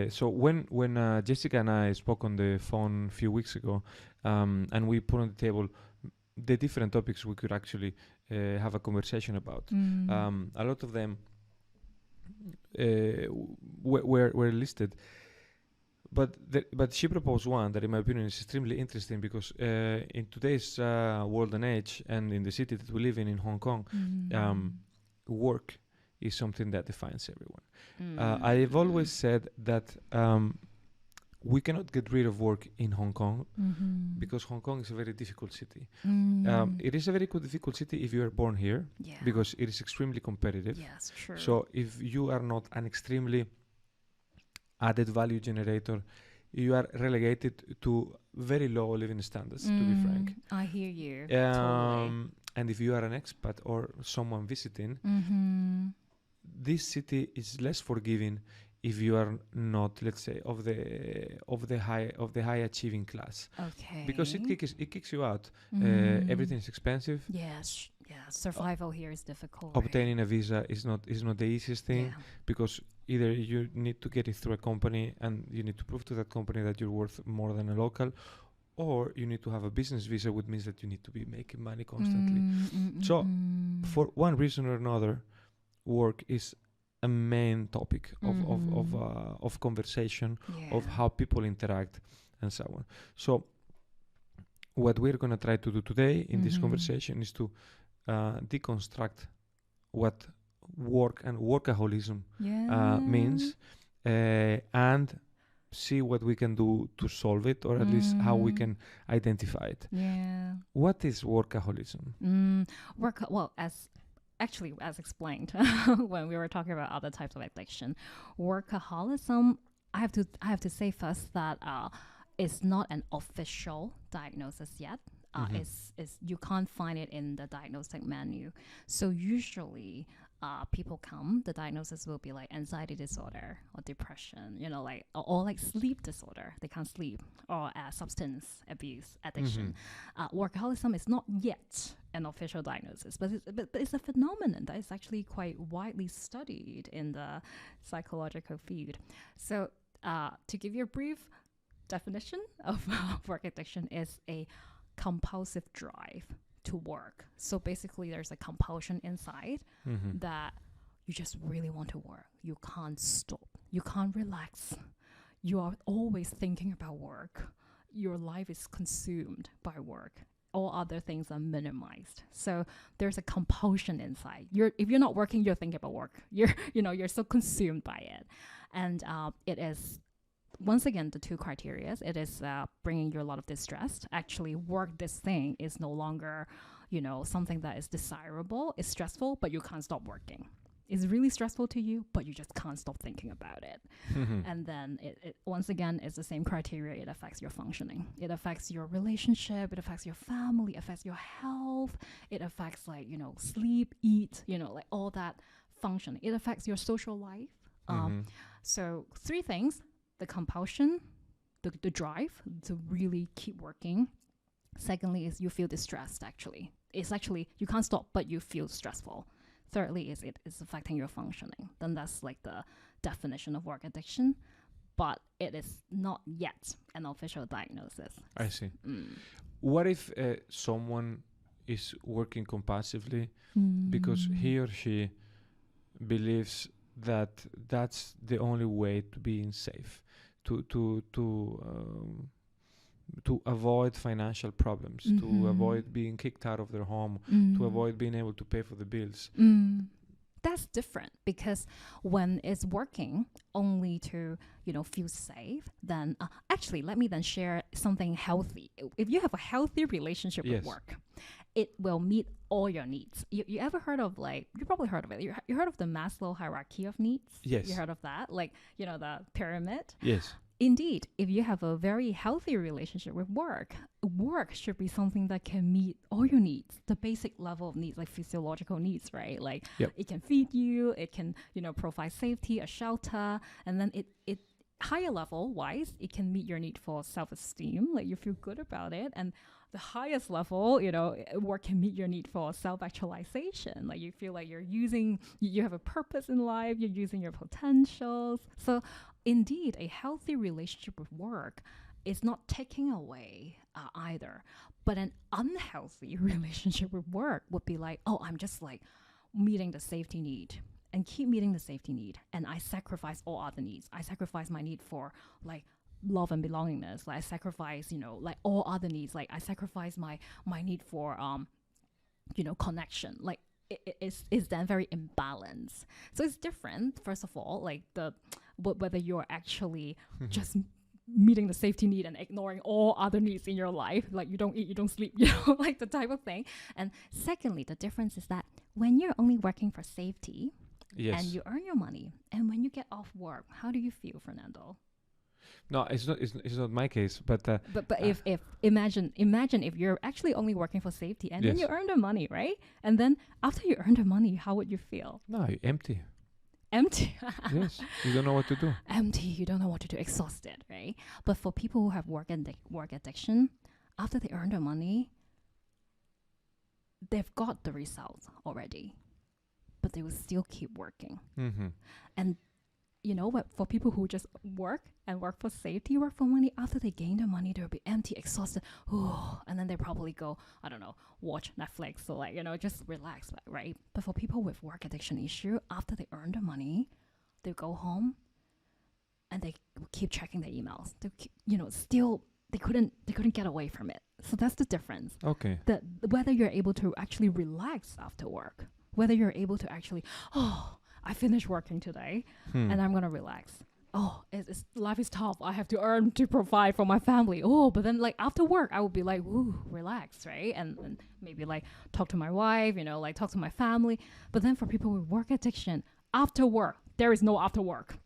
So when Jessica and I spoke on the phone a few weeks ago, and we put on the table the different topics we could actually have a conversation about. A lot of them were listed, but she proposed one that, in my opinion, is extremely interesting because in today's world and age, and in the city that we live in Hong Kong, work is something that defines everyone. I've always said that we cannot get rid of work in Hong Kong because Hong Kong is a very difficult city. It is a very difficult city if you are born here because it is extremely competitive. Yes, true. So if you are not an extremely added value generator, you are relegated to very low living standards, to be frank. I hear you. Totally. And if you are an expat or someone visiting, this city is less forgiving if you are not, let's say, of the high achieving class. Okay. Because it kicks you out. Everything is expensive. Yes. Survival here is difficult. Obtaining a visa is not the easiest thing because either you need to get it through a company and you need to prove to that company that you're worth more than a local, or you need to have a business visa, which means that you need to be making money constantly. So for one reason or another, work is a main topic of conversation, of how people interact and so on. So what we're going to try to do today in this conversation is to deconstruct what work and workaholism means, and see what we can do to solve it, or at least how we can identify it. What is workaholism? As explained when we were talking about other types of addiction, workaholism, I have to say first that it's not an official diagnosis yet. It's you can't find it in the diagnostic menu. So usually people come, the diagnosis will be like anxiety disorder or depression, or like sleep disorder, they can't sleep, or substance abuse addiction. Workaholism is not yet an official diagnosis, but it's a phenomenon that is actually quite widely studied in the psychological field. So to give you a brief definition of work addiction, is a compulsive drive to work. So basically there's a compulsion inside that you just really want to work. You can't stop. You can't relax. You are always thinking about work. Your life is consumed by work. All other things are minimized. So there's a compulsion inside. If you're not working, you're thinking about work. You're so consumed by it. And it is, once again, the two criteria. It is bringing you a lot of distress. Actually, this thing is no longer, something that is desirable. It's stressful, but you can't stop working. It's really stressful to you, but you just can't stop thinking about it. And then it once again is the same criteria. It affects your functioning. It affects your relationship. It affects your family. It affects your health. It affects sleep, eat, all that functioning. It affects your social life. So 3 things: the compulsion, the drive to really keep working. Secondly is you feel distressed, actually. It's actually, you can't stop, but you feel stressful. Thirdly is it is affecting your functioning. Then that's like the definition of work addiction, but it is not yet an official diagnosis. I see. What if someone is working compulsively because he or she believes that that's the only way to being safe, to avoid financial problems, to avoid being kicked out of their home, to avoid being able to pay for the bills? That's different, because when it's working only to feel safe, then actually let me then share something healthy. If you have a healthy relationship with work, it will meet all your needs. You ever heard of, you probably heard of it, you heard of the Maslow hierarchy of needs? Yes. You heard of that, the pyramid? Yes. Indeed, if you have a very healthy relationship with work should be something that can meet all your needs, the basic level of needs, like physiological needs, right? It can feed you, it can, provide safety, a shelter, and then it higher level wise, it can meet your need for self-esteem, like you feel good about it. And the highest level, work can meet your need for self-actualization. Like you feel like you have a purpose in life, you're using your potentials. So indeed, a healthy relationship with work is not taking away either. But an unhealthy relationship with work would be like, oh, I'm just like meeting the safety need and keep meeting the safety need. And I sacrifice all other needs. I sacrifice my need for like love and belongingness. Like I sacrifice, like all other needs. Like I sacrifice my need for, connection. Like it's then very imbalanced. So it's different, first of all, like whether you're actually just meeting the safety need and ignoring all other needs in your life, like you don't eat, you don't sleep, like the type of thing. And secondly, the difference is that when you're only working for safety, yes, and you earn your money, and when you get off work, how do you feel, Fernando? No, it's not my case, but if imagine if you're actually only working for safety, and then yes, you earn the money, right? And then after you earn the money, how would you feel? no, you're empty. Empty. Yes, you don't know what to do. Empty. You don't know what to do. Exhausted, right? But for people who have work addiction, after they earn the money, they've got the results already, but they will still keep working. And but for people who just work for safety, work for money, after they gain the money, they'll be empty, exhausted, and then they probably go, I don't know, watch Netflix, so like, just relax, right? But for people with work addiction issue, after they earn the money, they go home and they keep checking their emails. They keep, still they couldn't get away from it. So that's the difference. Okay. That whether you're able to actually relax after work, whether you're able to actually, I finished working today and I'm going to relax. Oh, life is tough. I have to earn to provide for my family. Oh, but then like after work, I would be like, ooh, relax, right? And maybe like talk to my wife, like talk to my family. But then for people with work addiction, after work, there is no after work.